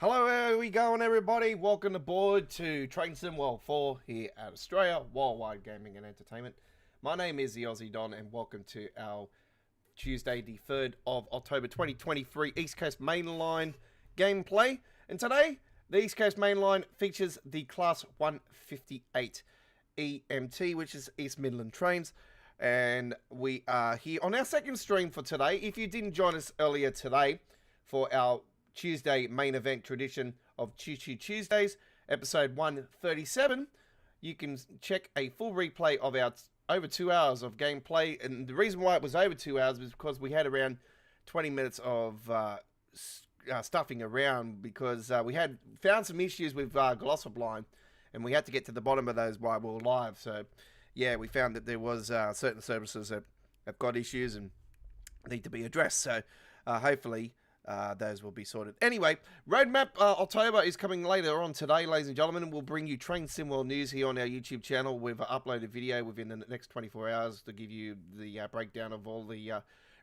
Hello, how are we going, everybody? Welcome aboard to Train Sim World 4 here at Australia, Worldwide Gaming and Entertainment. My name is the Aussie Don, and welcome to our Tuesday, the 3rd of October 2023 East Coast Mainline gameplay. And today, the East Coast Mainline features the Class 158 EMT, which is East Midland trains. And we are here on our second stream for today. If you didn't join us earlier today for our Tuesday main event tradition of Choo Choo Tuesdays, episode 137, you can check a full replay of our over 2 hours of gameplay. And the reason why it was over 2 hours was because we had around 20 minutes of stuffing around, because we had found some issues with Glossoblind, and we had to get to the bottom of those while we were live. So yeah, we found that there was certain services that have got issues and need to be addressed. So hopefully those will be sorted. Anyway, Roadmap October is coming later on today, ladies and gentlemen, and we'll bring you Train Sim World news here on our YouTube channel. We've uploaded video within the next 24 hours to give you the breakdown of all the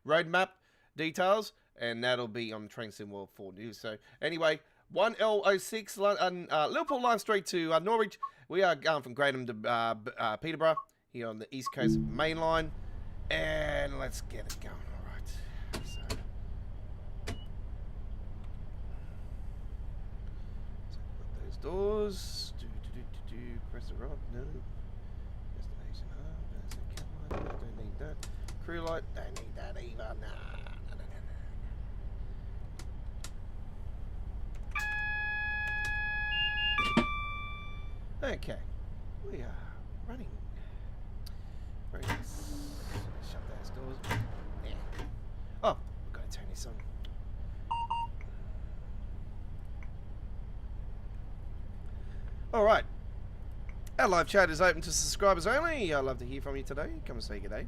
roadmap details, and that'll be on Train Sim World 4 news. So anyway, 1L06 Liverpool line straight to Norwich. We are going from Grantham to Peterborough here on the East Coast Mainline, and let's get it going. Doors. Press the right. No. Destination. Don't need that. Crew light. Don't need that either. Nah. Okay. We are running. Very nice. Shut those doors. Yeah. Oh, we've got to turn this on. Alright, our live chat is open to subscribers only. I'd love to hear from you today. Come and say good day.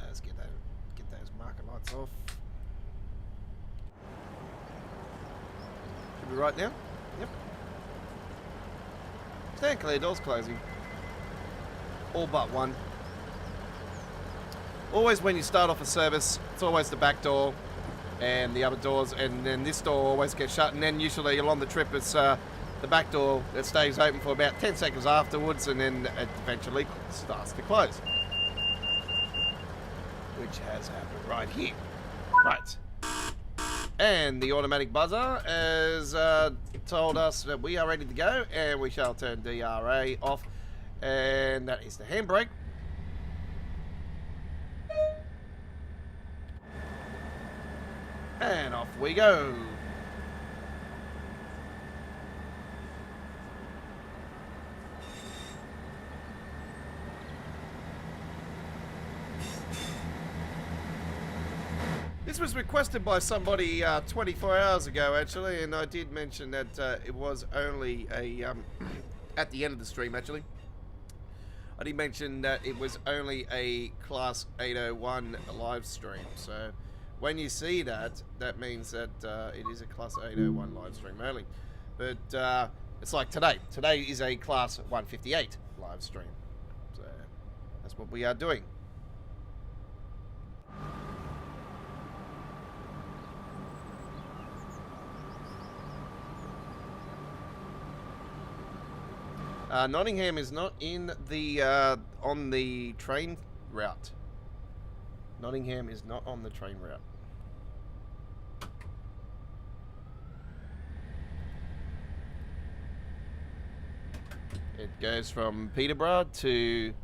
Let's get those marker lights off. Should be right now? Yep. Stand clear, doors closing. All but one. Always when you start off a service, it's always the back door and the other doors, and then this door always gets shut, and then usually along the trip it's the back door that stays open for about 10 seconds afterwards, and then it eventually starts to close. Which has happened right here. Right. And the automatic buzzer has told us that we are ready to go, and we shall turn DRA off, and that is the handbrake. And off we go. This was requested by somebody 24 hours ago, actually, and I did mention that it was only a at the end of the stream, actually. I did mention that it was only a Class 801 live stream, so when you see that, that means that it is a Class 801 live stream only. But it's like today. Today is a Class 158 live stream. So that's what we are doing. Nottingham is not in the on the train route. Nottingham is not on the train route. It goes from Peterborough to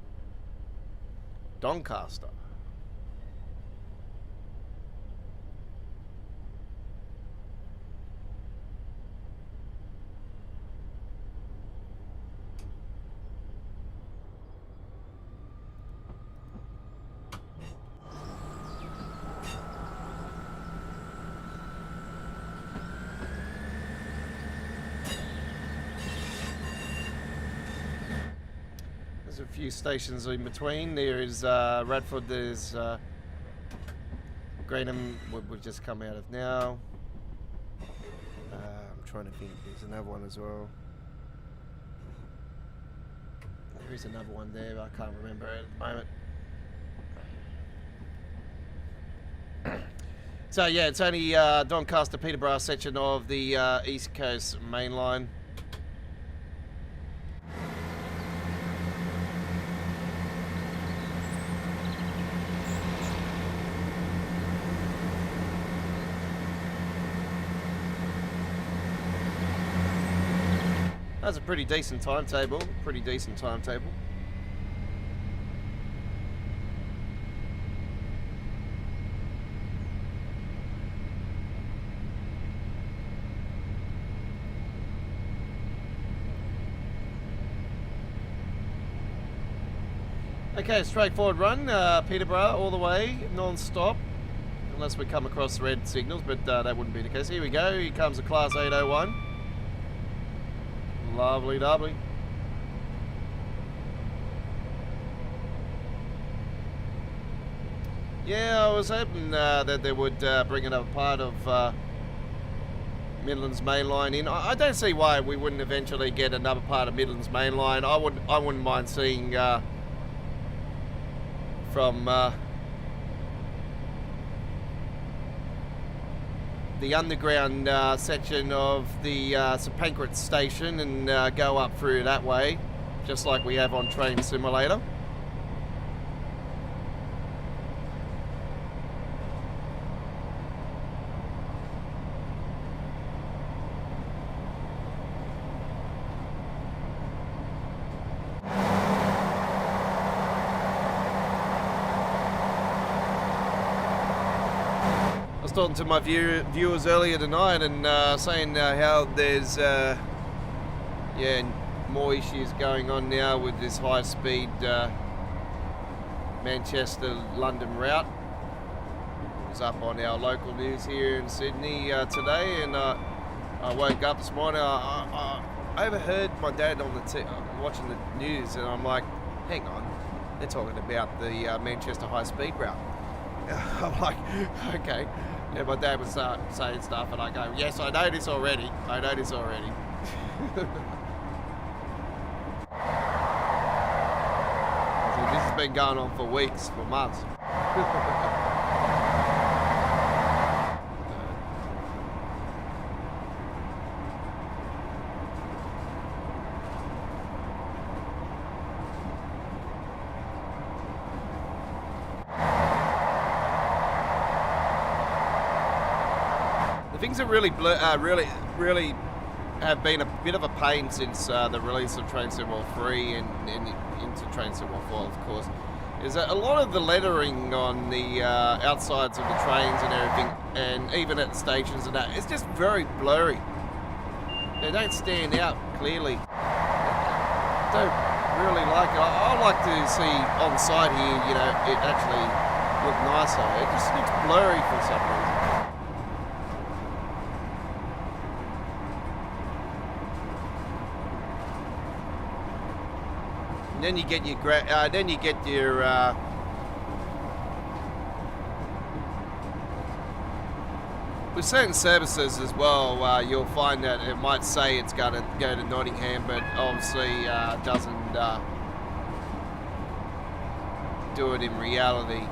Doncaster. There's a few stations in between. There is Radford, there's Grantham, we've just come out of now. I'm trying to think, there's another one as well. There is another one there, but I can't remember it at the moment. So yeah, it's only Doncaster Peterborough section of the East Coast Mainline. That's a pretty decent timetable. Okay, straightforward run, Peterborough all the way, non-stop, unless we come across red signals, but that wouldn't be the case. Here we go, here comes a Class 801. Lovely doubly. Yeah, I was hoping that they would bring another part of Midlands Mainline in. I don't see why we wouldn't eventually get another part of Midlands Mainline. I wouldn't mind seeing from the underground section of the St Pancras station and go up through that way, just like we have on Train Simulator. Talking to my viewers earlier tonight and saying how there's more issues going on now with this high-speed Manchester-London route. It was up on our local news here in Sydney today, and I woke up this morning. I overheard my dad on watching the news, and I'm like, hang on, they're talking about the Manchester high-speed route. I'm like, okay. Yeah, my dad was saying stuff, and I go, yes, I know this already. This has been going on for weeks, for months. Things have really have been a bit of a pain since the release of Train Sim 3 and into Train Sim 4, of course. Is that a lot of the lettering on the outsides of the trains and everything, and even at the stations and that, it's just very blurry. They don't stand out clearly. I don't really like it. I like to see on site here, you know, it actually look nicer. It just looks blurry for some reason. Then you get your with certain services as well. You'll find that it might say it's going to go to Nottingham, but obviously doesn't do it in reality.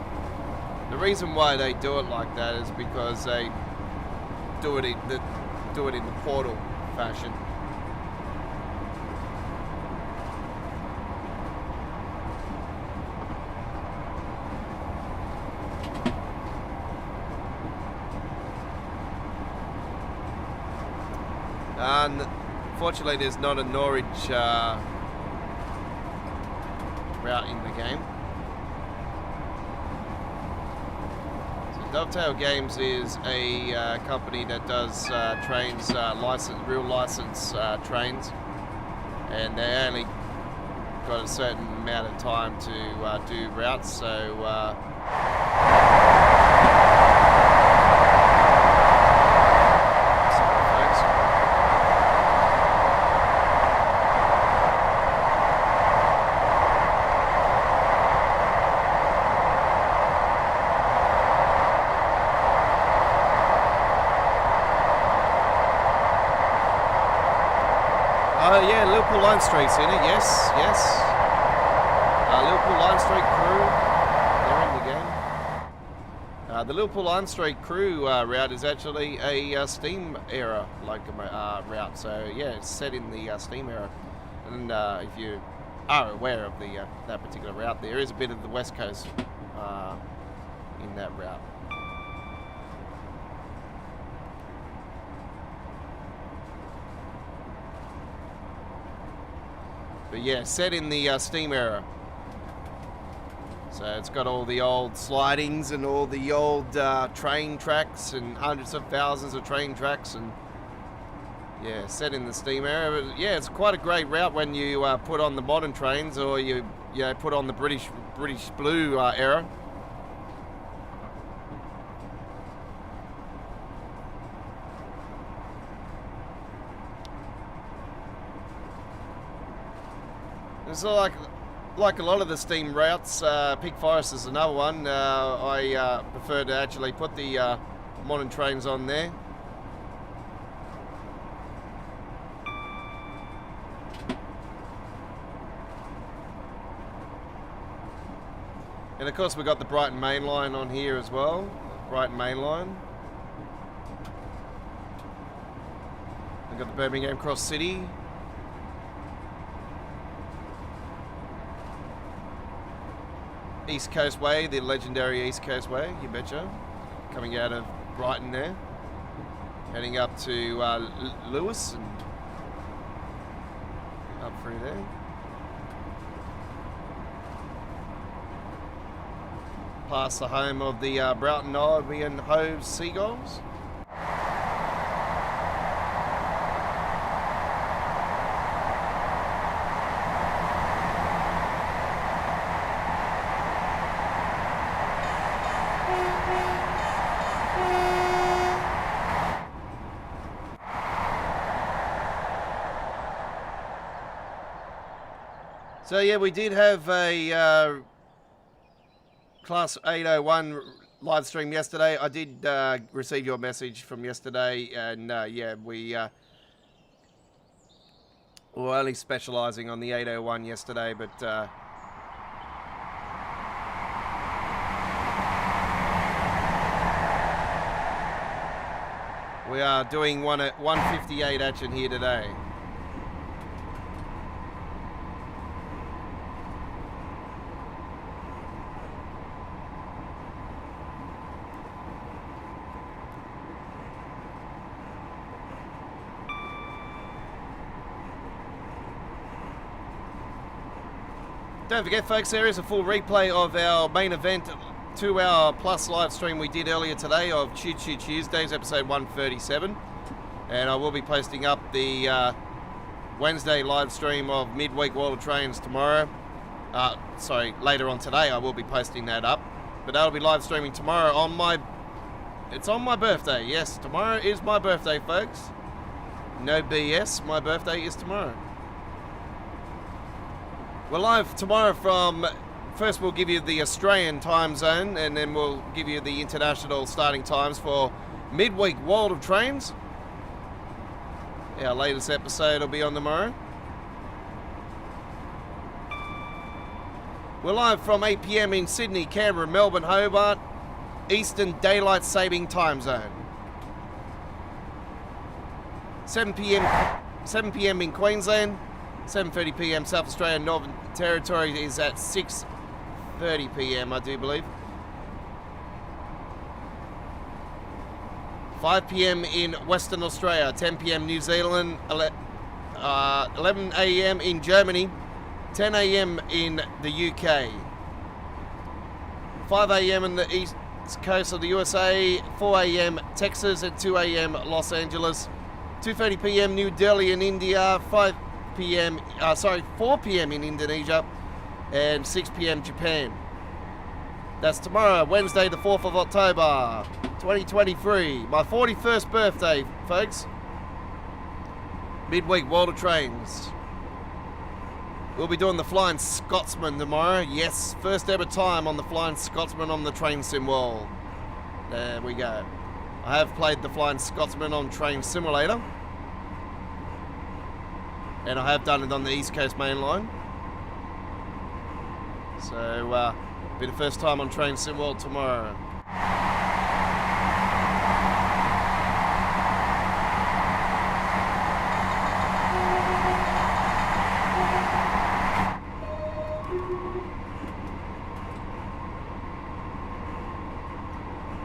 The reason why they do it like that is because they do it in the portal fashion. Unfortunately, there's not a Norwich route in the game. So Dovetail Games is a company that does trains, real license trains, and they only got a certain amount of time to do routes. So. Yeah, Liverpool Line Street's in it, yes. Liverpool Line Street crew, they're in the game. The Liverpool Line Street crew route is actually a steam era route. So yeah, it's set in the steam era. And if you are aware of the that particular route, there is a bit of the West Coast in that route. But yeah, set in the steam era. So it's got all the old slidings and all the old train tracks and hundreds of thousands of train tracks, and yeah, set in the steam era. But yeah, it's quite a great route when you put on the modern trains, or you put on the British Blue era. It's like a lot of the steam routes. Peak Forest is another one. I prefer to actually put the modern trains on there. And of course we've got the Brighton Mainline on here as well. Brighton Mainline. We've got the Birmingham Cross City. East Coast Way, the legendary East Coast Way, you betcha. Coming out of Brighton there. Heading up to Lewis and up through there. Past the home of the Broughton Albion Hove Seagulls. So yeah, we did have a Class 801 live stream yesterday. I did receive your message from yesterday, and yeah, we were only specialising on the 801 yesterday, but we are doing one at 158 action here today. Don't forget, folks, there is a full replay of our main event 2-hour plus live stream we did earlier today of Choo Choo Tuesdays, episode 137. And I will be posting up the Wednesday live stream of Midweek World of Trains tomorrow. Sorry, later on today I will be posting that up. But that'll be live streaming tomorrow on my... It's on my birthday. Yes, tomorrow is my birthday, folks. No BS, my birthday is tomorrow. We're live tomorrow from, first we'll give you the Australian time zone, and then we'll give you the international starting times for Midweek World of Trains. Our latest episode will be on tomorrow. We're live from 8 PM in Sydney, Canberra, Melbourne, Hobart, Eastern Daylight Saving Time Zone. 7 PM in Queensland. 7:30 PM South Australia, Northern Territory is at 6:30 PM, I do believe. 5 PM in Western Australia, 10 PM New Zealand, 11 AM in Germany, 10 AM in the UK. 5 AM in the east coast of the USA, 4 AM Texas, and 2 AM Los Angeles. 2:30 PM New Delhi in India, 4 PM in Indonesia, and 6 PM Japan. That's tomorrow, Wednesday the 4th of October, 2023. My 41st birthday, folks. Midweek World of Trains. We'll be doing the Flying Scotsman tomorrow. Yes, first ever time on the Flying Scotsman on the Train Sim World. There we go. I have played the Flying Scotsman on Train Simulator. And I have done it on the East Coast Main Line. So, be the first time on Train Sim World tomorrow.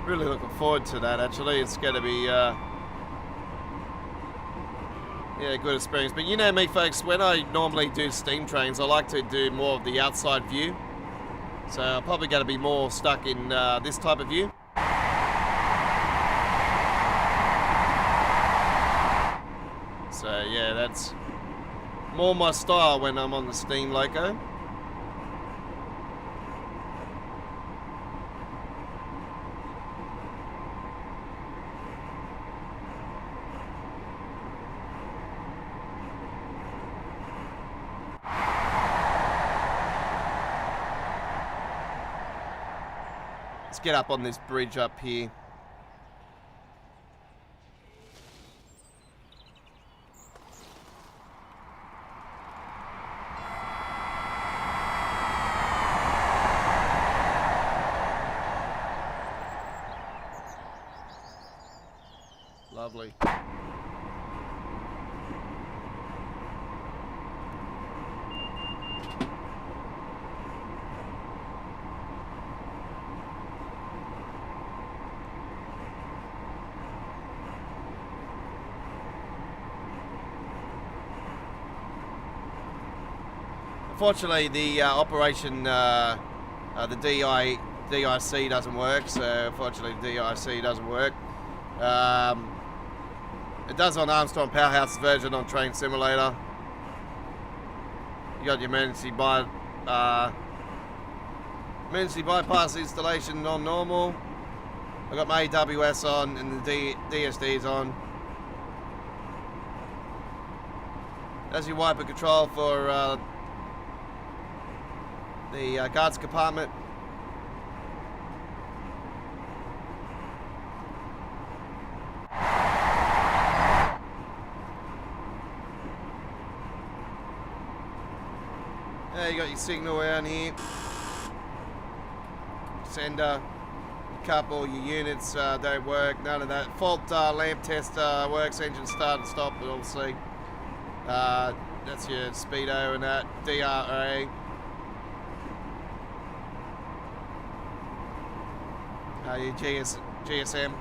Really looking forward to that, actually. It's going to be, yeah, a good experience. But you know me, folks, when I normally do steam trains, I like to do more of the outside view. So I'm probably going to be more stuck in this type of view. So yeah, that's more my style when I'm on the steam loco. Let's get up on this bridge up here. Lovely. Unfortunately, the operation, the DIC doesn't work, so unfortunately the DIC doesn't work. It does on Armstrong Powerhouse's version on Train Simulator. You got your emergency bypass installation on normal. I got my AWS on and the DSD's on. That's your wiper control for the guards compartment. There you got your signal around here. Sender, a couple, your units don't work, none of that. Fault lamp test works, engine start and stop, but obviously that's your speedo and that, DRA. Your GSM.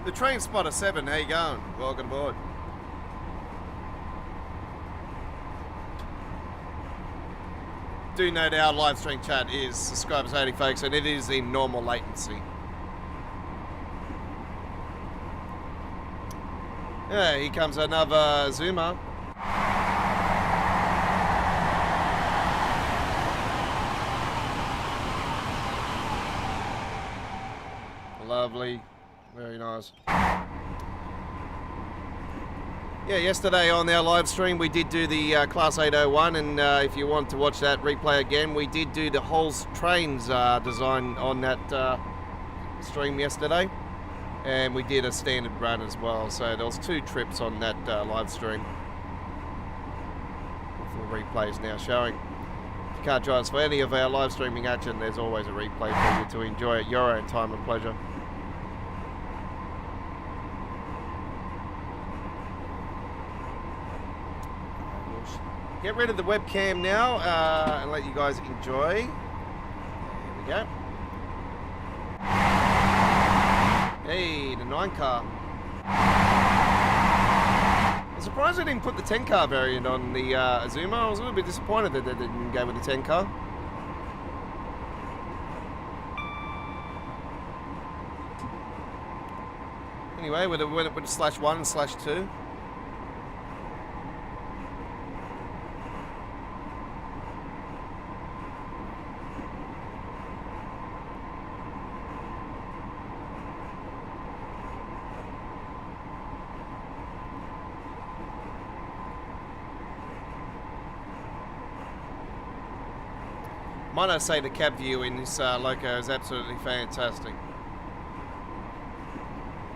The Train Spotter 7, how you going? Welcome aboard. Do note our live stream chat is subscribers only, folks, and it is in normal latency. Yeah, here comes another zoomer. Lovely. Very nice. Yeah, yesterday on our live stream we did do the Class 801, and if you want to watch that replay again, we did do the Halls Trains design on that stream yesterday, and we did a standard run as well, so there was 2 trips on that live stream. Full replays now showing. If you can't join us for any of our live streaming action, there's always a replay for you to enjoy at your own time and pleasure. Get rid of the webcam now and let you guys enjoy. There we go. Hey, the 9 car. I'm surprised they didn't put the 10 car variant on the Azuma. I was a little bit disappointed that they didn't go with the 10 car. anyway, with it with /1 and /2. Might I say the cab view in this loco is absolutely fantastic.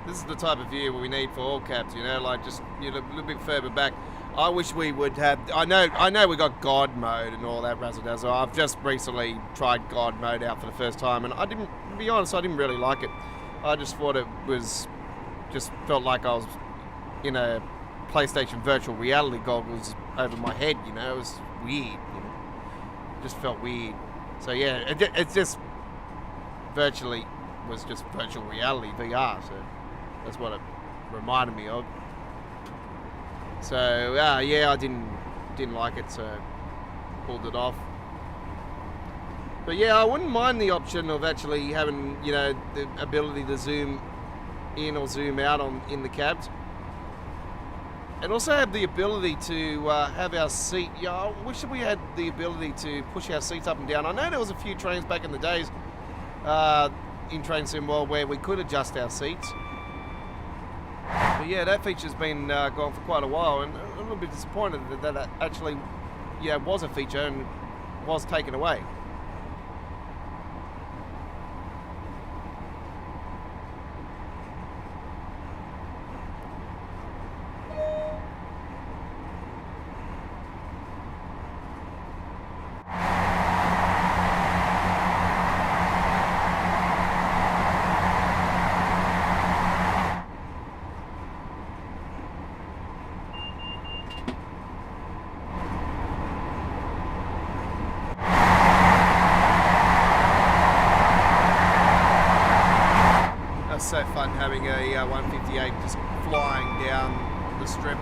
This is the type of view we need for all cabs, you know, like just a little bit further back. I wish we would have. I know we got God mode and all that razzle dazzle. I've just recently tried God mode out for the first time, and I didn't. To be honest, I didn't really like it. I just thought it was just felt like I was in a PlayStation virtual reality goggles over my head. You know, it was weird. You know? Just felt weird. So yeah, it's just virtually was just virtual reality VR. So that's what it reminded me of. So yeah, I didn't like it, so pulled it off. But yeah, I wouldn't mind the option of actually having, you know, the ability to zoom in or zoom out in the cabs, and also have the ability to have our seat. Yeah, I wish we had the ability to push our seats up and down. I know there was a few trains back in the days in Train Sim World where we could adjust our seats. But yeah, that feature's been gone for quite a while, and I'm a little bit disappointed that actually, yeah, was a feature and was taken away. So fun having a 158 just flying down the strip.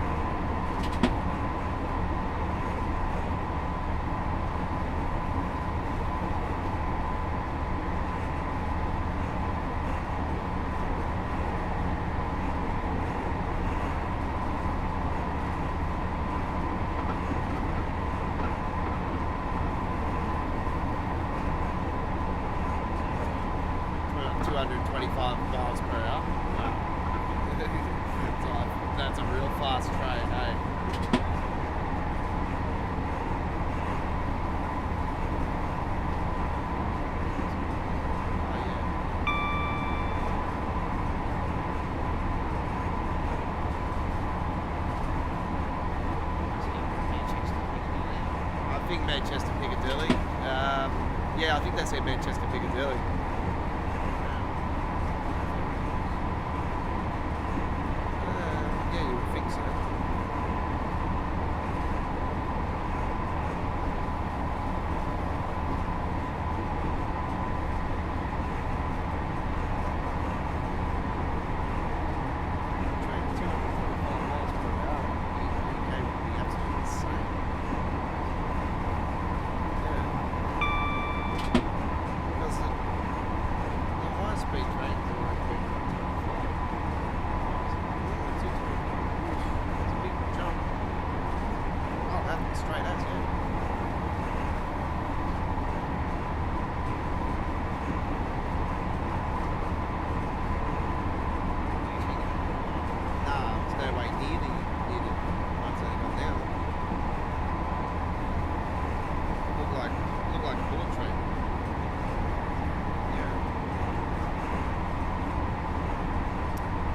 That's a real fast train, hey? Oh, yeah. I think Manchester Piccadilly. Yeah, I think that's it, Manchester Piccadilly.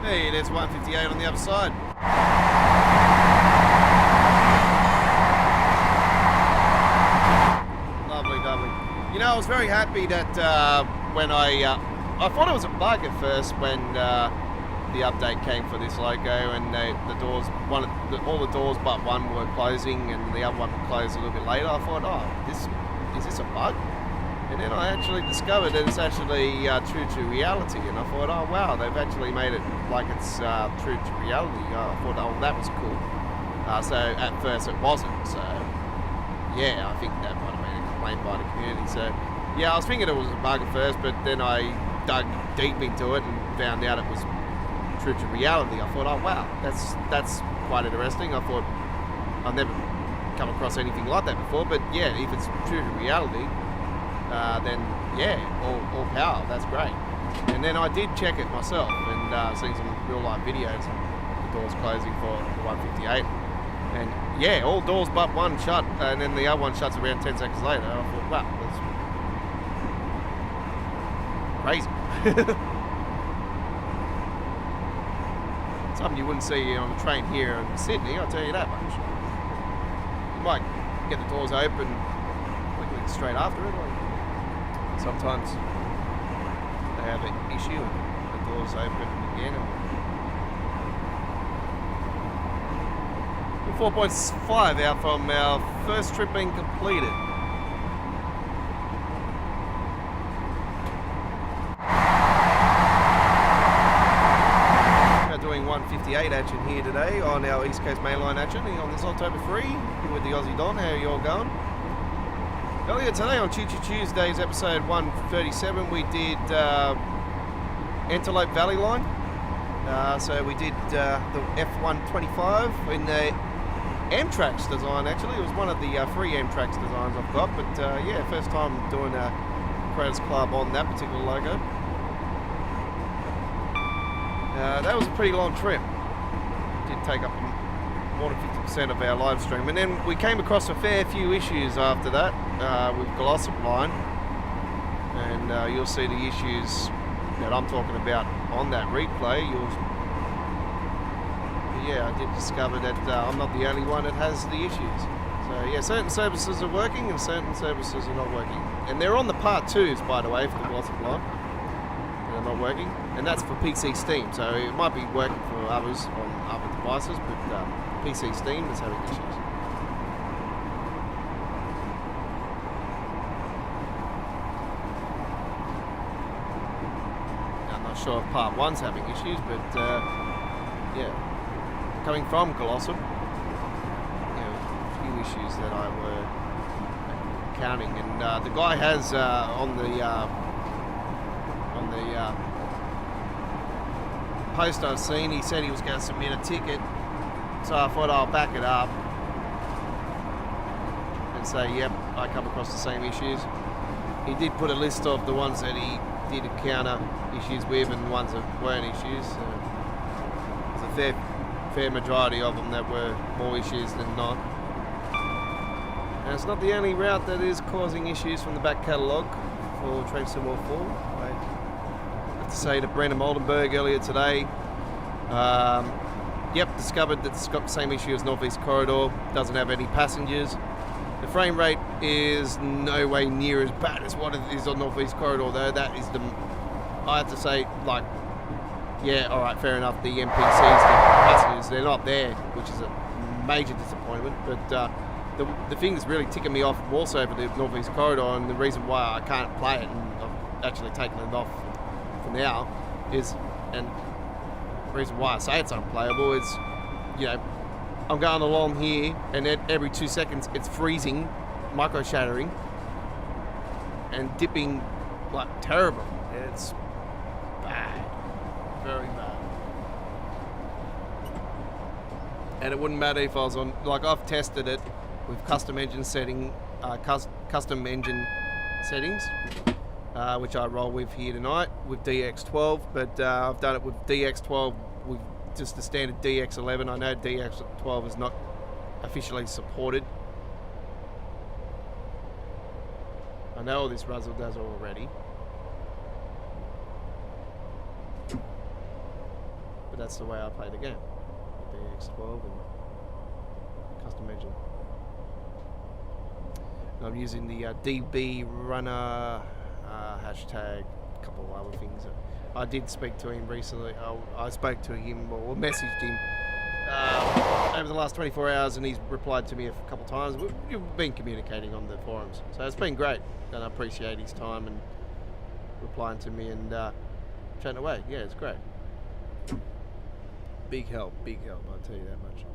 Hey, there's 158 on the other side. Lovely, lovely. You know, I was very happy that when I thought it was a bug at first when the update came for this loco, and the doors, all the doors but one were closing, and the other one would close a little bit later. I thought, oh, is this a bug? And then I actually discovered that it's actually true to reality, and I thought, oh wow, they've actually made it like it's true to reality. I thought, oh, that was cool. So at first it wasn't, so yeah, I think that might have been a complaint by the community. So yeah, I was thinking it was a bug at first, but then I dug deep into it and found out it was true to reality. I thought, oh wow, that's quite interesting. I thought I've never come across anything like that before, but yeah, if it's true to reality, then yeah, all power, that's great. And then I did check it myself and seen some real life videos of the doors closing for the 158. And yeah, all doors but one shut, and then the other one shuts around 10 seconds later. I thought, wow, that's crazy. Something you wouldn't see on a train here in Sydney, I'll tell you that much. You might get the doors open quickly straight after it. Like sometimes they have an issue and the doors open again. 4.5 out from our first trip being completed. We're doing 158 action here today on our East Coast Mainline action on this October 3 here with the Aussie Don. How are you all going? Earlier today on Choo Choo Tuesdays episode 137 we did Antelope Valley Line. So we did the F125 in the Amtrak's design. Actually, it was one of the free Amtrak's designs I've got, but yeah, first time doing a Creators Club on that particular logo. That was a pretty long trip. It did take up more than 50% of our live stream, and then we came across a fair few issues after that with Glossop Line, and you'll see the issues that I'm talking about on that replay. Yeah, I did discover that I'm not the only one that has the issues. So yeah, certain services are working and certain services are not working. And they're on the part 2s, by the way, for the Glossop Line. They're not working. And that's for PC Steam. So it might be working for others on other devices, but PC Steam is having issues. I'm not sure if part 1's having issues, but yeah. Coming from Glossop, a few issues that I were counting, and the guy has on the post I've seen, he said he was going to submit a ticket, so I thought I'll back it up and say, yep, I come across the same issues. He did put a list of the ones that he did encounter issues with and the ones that weren't issues. There's a fair majority of them that were more issues than not. And it's not the only route that is causing issues from the back catalogue for TSW4. I have to say to Brendan Oldenburg earlier today, yep, discovered that it's got the same issue as Northeast Corridor, doesn't have any passengers. The frame rate is no way near as bad as what it is on Northeast Corridor though. That is I have to say, like, yeah, alright, fair enough, the NPCs, the passengers, they're not there, which is a major disappointment, but the thing that's really ticking me off also over the Northeast Corridor, and the reason why I can't play it, and I've actually taken it off for now, is, and the reason why I say it's unplayable is, you know, I'm going along here, and every 2 seconds it's freezing, micro-shattering, and dipping, like, terrible. It's bad. Very bad. And it wouldn't matter if I was on, like, I've tested it with custom engine settings, which I roll with here tonight with DX12, but I've done it with DX12 with just the standard DX11. I know DX12 is not officially supported. I know all this Ruzzle does already. But that's the way I play the game. DX12 and custom engine. And I'm using the DB runner hashtag, a couple of other things. I did speak to him recently. I spoke to him or messaged him over the last 24 hours, and he's replied to me a couple of times. We've been communicating on the forums, so it's been great, and I appreciate his time and replying to me and chatting away. Yeah, it's great. Big help, I'll tell you that much.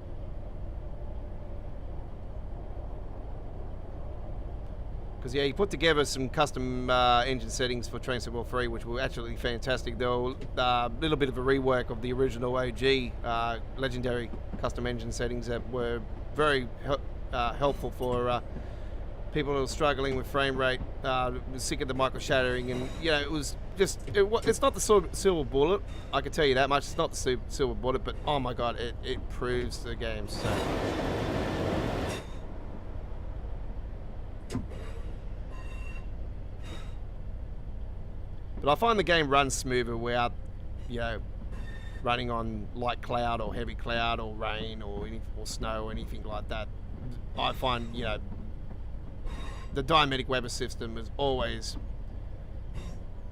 Because, yeah, he put together some custom engine settings for Train Sim World 3, which were absolutely fantastic. They were a little bit of a rework of the original OG legendary custom engine settings that were very helpful for people who are struggling with frame rate, sick of the micro shattering, and it was just it's not the silver bullet. I can tell you that much. It's not the silver bullet, but oh my god, it improves the game so. But I find the game runs smoother without, running on light cloud or heavy cloud or rain or snow or anything like that. I find the dynamic weather system has always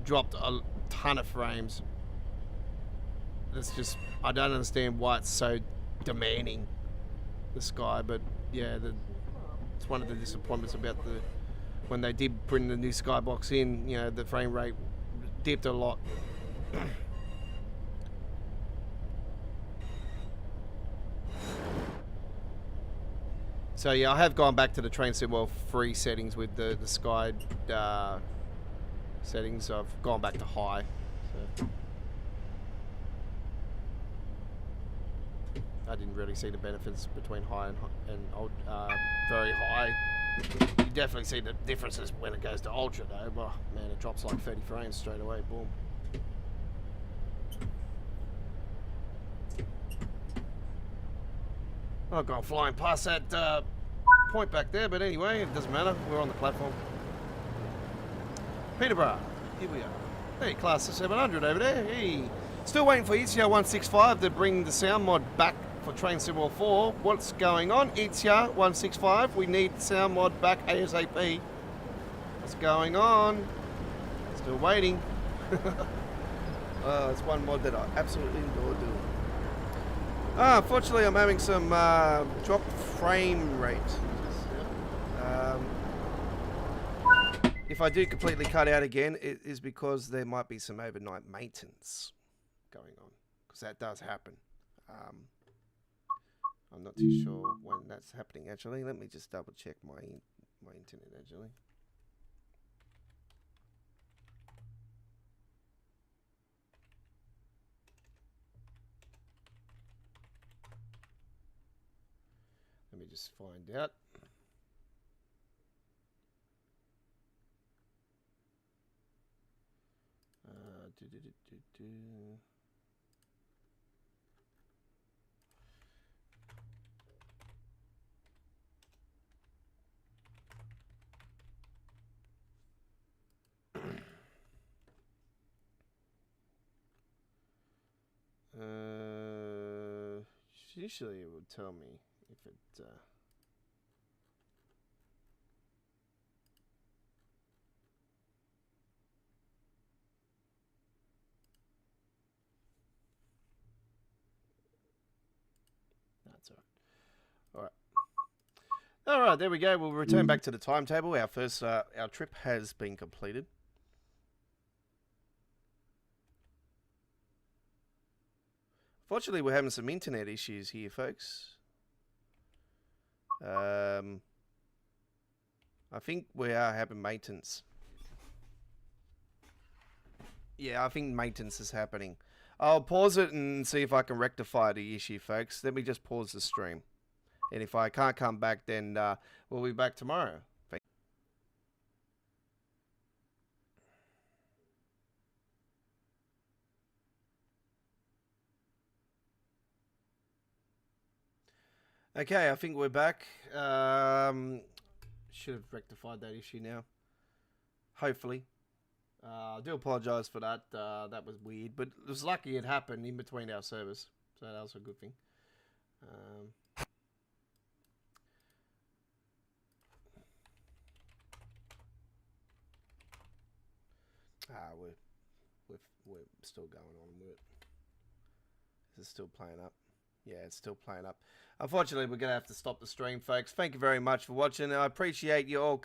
dropped a ton of frames. It's just, I don't understand why it's so demanding, the Sky, but yeah, it's one of the disappointments about when they did bring the new Skybox in, the frame rate dipped a lot. So yeah, I have gone back to the Train Sim World 3 settings with the Sky settings. I've gone back to high. So I didn't really see the benefits between high and very high. You definitely see the differences when it goes to ultra though. Oh, man, it drops like 30 frames straight away. Boom. I've gone flying past that point back there, but anyway, it doesn't matter. We're on the platform. Peterborough, here we are. Hey, class of 700 over there. Hey, still waiting for ETSR 165 to bring the sound mod back for Train Sim World 4. What's going on? ETSR 165, we need the sound mod back ASAP. What's going on? Still waiting. It's one mod that I absolutely adore doing. Unfortunately, I'm having some dropped frame rate. If I do completely cut out again, it is because there might be some overnight maintenance going on, because that does happen. I'm not too sure when that's happening actually. Let me just double check my internet actually. Let me just find out. Usually it would tell me if it that's all right. All right, there we go. We'll return back to the timetable. Our first our trip has been completed. Fortunately, we're having some internet issues here, folks. I think we are having maintenance. Yeah, I think maintenance is happening. I'll pause it and see if I can rectify the issue, folks. Let me just pause the stream. And if I can't come back, then we'll be back tomorrow. Okay, I think we're back. Should have rectified that issue now. Hopefully. I do apologise for that. That was weird, but it was lucky it happened in between our servers, so that was a good thing. We're still going on with it. Is it still playing up? Yeah, it's still playing up. Unfortunately, we're going to have to stop the stream, folks. Thank you very much for watching. I appreciate you all